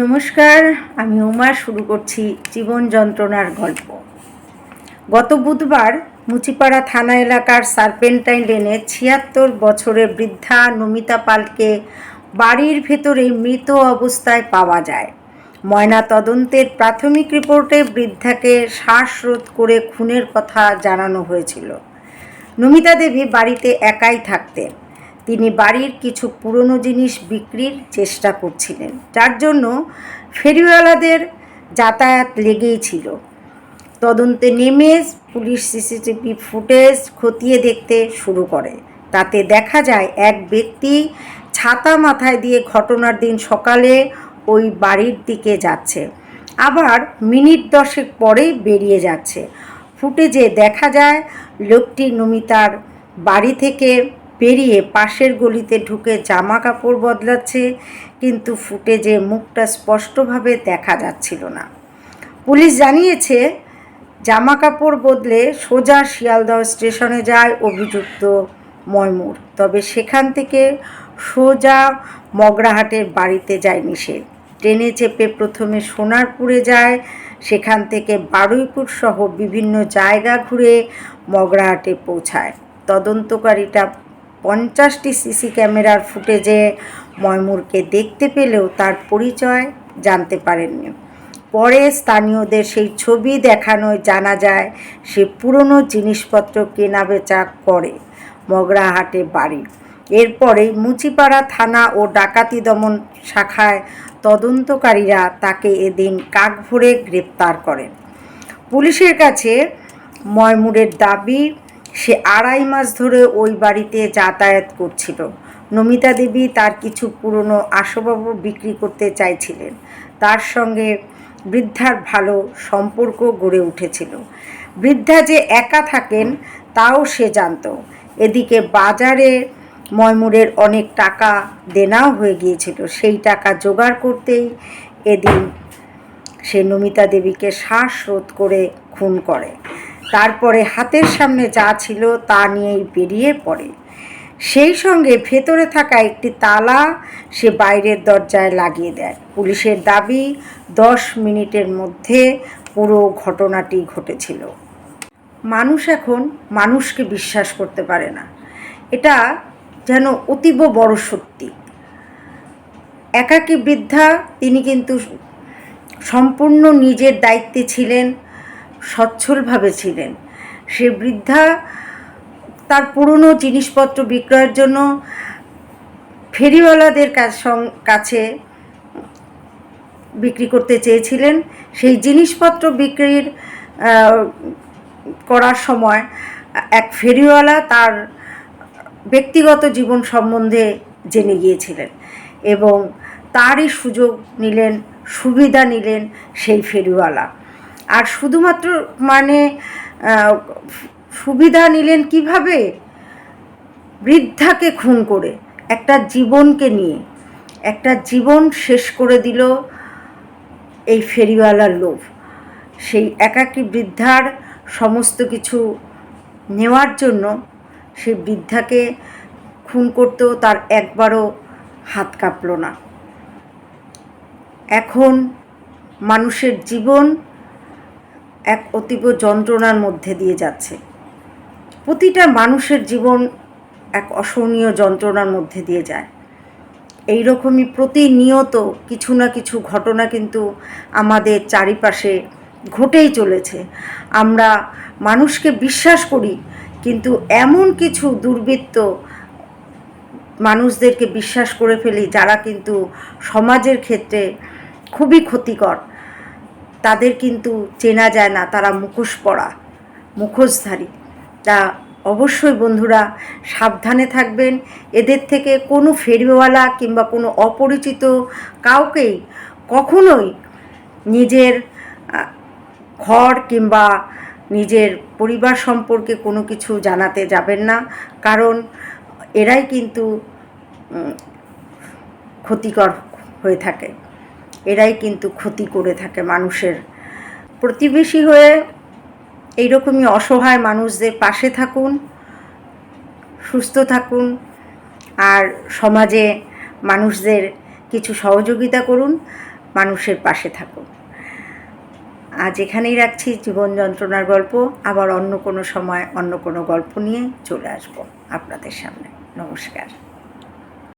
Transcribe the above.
নমস্কার, আমি উমা শুরু করছি জীবন যন্ত্রণার গল্প। গত বুধবার মুচিপাড়া থানা এলাকার সার্পেন্টাইন লেনে ৭৬ বছরের বৃদ্ধা নমিতা পালকে বাড়ির ভেতরে মৃত অবস্থায় পাওয়া যায়। ময়না তদন্তের প্রাথমিক রিপোর্টে বৃদ্ধাকে শ্বাসরোধ করে খুনের কথা জানানো হয়েছিল। নমিতা দেবী বাড়িতে একাই থাকতেন। তিনি বাড়ির কিছু পুরনো জিনিস বিক্রির চেষ্টা করছিলেন, যার জন্য ফেরিওয়ালাদের যাতায়াত লেগেই ছিল। তদন্তে নেমে পুলিশ সিসিটিভি ফুটেজ খতিয়ে দেখতে শুরু করে। তাতে দেখা যায় এক ব্যক্তি ছাতা মাথায় দিয়ে ঘটনার দিন সকালে ওই বাড়ির দিকে যাচ্ছে, আবার মিনিট 10 পরেই বেরিয়ে যাচ্ছে। ফুটেজে দেখা যায় লোকটি নমিতার বাড়ি থেকে বেরিয়ে পাশের গলিতে ঢুকে জামা কাপড় বদলাচ্ছে, কিন্তু ফুটেজে মুখটা স্পষ্টভাবে দেখা যাচ্ছিল না। পুলিশ জানিয়েছে জামা কাপড় বদলে সোজা শিয়ালদহ স্টেশনে যায় অভিযুক্ত ময়মুর। তবে সেখান থেকে সোজা মগরাহাটের বাড়িতে যায়নি সে। ট্রেনে চেপে প্রথমে সোনারপুরে যায়, সেখান থেকে বারুইপুর সহ বিভিন্ন জায়গা ঘুরে মগরাহাটে পৌঁছায়। তদন্তকারীরা 50টি সিসি ক্যামেরার ফুটেজে ময়মুরকে দেখতে পেলেও তার পরিচয় জানতে পারেননি। পরে স্থানীয়দের সেই ছবি দেখানোয় জানা যায় সে পুরনো জিনিসপত্র কেনাবেচা করে মগরাহাটে বাড়ি। এরপরেই মুচিপাড়া থানা ও ডাকাতি দমন শাখায় তদন্তকারীরা তাকে এদিন কাঠভোরে গ্রেপ্তার করেন। পুলিশের কাছে ময়মুরের দাবি, সে 2.5 মাস ধরে ওই বাড়িতে যাতায়াত করছিল। নমিতা দেবী তার কিছু পুরনো আসবাবও বিক্রি করতে চাইছিলেন। তার সঙ্গে বৃদ্ধার ভালো সম্পর্ক গড়ে উঠেছিল। বৃদ্ধা যে একা থাকেন তাও সে জানত। এদিকে বাজারে ময়মুরের অনেক টাকা দেনাও হয়ে গিয়েছিল। সেই টাকা জোগাড় করতেই এদিন সে নমিতা দেবীকে শ্বাসরোধ করে খুন করে। তারপরে হাতের সামনে যা ছিল তা নিয়েই বেরিয়ে পড়ে। সেই সঙ্গে ভেতরে থাকা একটি তালা সে বাইরের দরজায় লাগিয়ে দেয়। পুলিশের দাবি 10 মিনিটের মধ্যে পুরো ঘটনাটি ঘটেছিল। মানুষ এখন মানুষকে বিশ্বাস করতে পারে না, এটা যেন অতীব বড় সত্যি। একাকী বৃদ্ধা, তিনি কিন্তু সম্পূর্ণ নিজের দায়িত্বে ছিলেন, সচ্ছলভাবে ছিলেন। সে বৃদ্ধা তার পুরনো জিনিসপত্র বিক্রয়ের জন্য ফেরিওয়ালাদের কাছে বিক্রি করতে চেয়েছিলেন। সেই জিনিসপত্র বিক্রির করার সময় এক ফেরিওয়ালা তার ব্যক্তিগত জীবন সম্বন্ধে জেনে গিয়েছিলেন এবং তারই সুযোগ নিলেন, সুবিধা নিলেন সেই ফেরিওয়ালা। আর শুধুমাত্র সুবিধা নিলেন কিভাবে? বৃদ্ধাকে খুন করে, একটা জীবনকে নিয়ে একটা জীবন শেষ করে দিল এই ফেরিওয়ালার লোভ। সেই একাকী বৃদ্ধার সমস্ত কিছু নেওয়ার জন্য সেই বৃদ্ধাকে খুন করতেও তার একবারও হাত কাঁপল না। এখন মানুষের জীবন এক অতীব যন্ত্রণার মধ্যে দিয়ে যাচ্ছে। প্রতিটা মানুষের জীবন এক অসহনীয় যন্ত্রণার মধ্যে দিয়ে যায়। এই রকমই প্রতিনিয়ত কিছু না কিছু ঘটনা কিন্তু আমাদের চারিপাশে ঘটেই চলেছে। আমরা মানুষকে বিশ্বাস করি, কিন্তু এমন কিছু দুর্বৃত্ত মানুষদেরকে বিশ্বাস করে ফেলি যারা কিন্তু সমাজের ক্ষেত্রে খুবই ক্ষতিকর। তাদের কিন্তু চেনা যায় না, তারা মুখোশধারী। তা অবশ্যই বন্ধুরা সাবধানে থাকবেন। এদের থেকে কোনো ফেরিওয়ালা কিংবা কোনো অপরিচিত কাউকেই কখনোই নিজের ঘর কিংবা নিজের পরিবার সম্পর্কে কোনো কিছু জানাতে যাবেন না, কারণ এরাই কিন্তু ক্ষতিকর হয়ে থাকে, এরাই কিন্তু ক্ষতি করে থাকে মানুষের। প্রতিবেশী হয়ে এইরকমই অসহায় মানুষদের পাশে থাকুন, সুস্থ থাকুন, আর সমাজে মানুষদের কিছু সহযোগিতা করুন। মানুষের পাশে থাকুন। আজ এখানেই রাখছি জীবন যন্ত্রণার গল্প। আবার অন্য কোনো সময় অন্য কোনো গল্প নিয়ে চলে আসব আপনাদের সামনে। নমস্কার।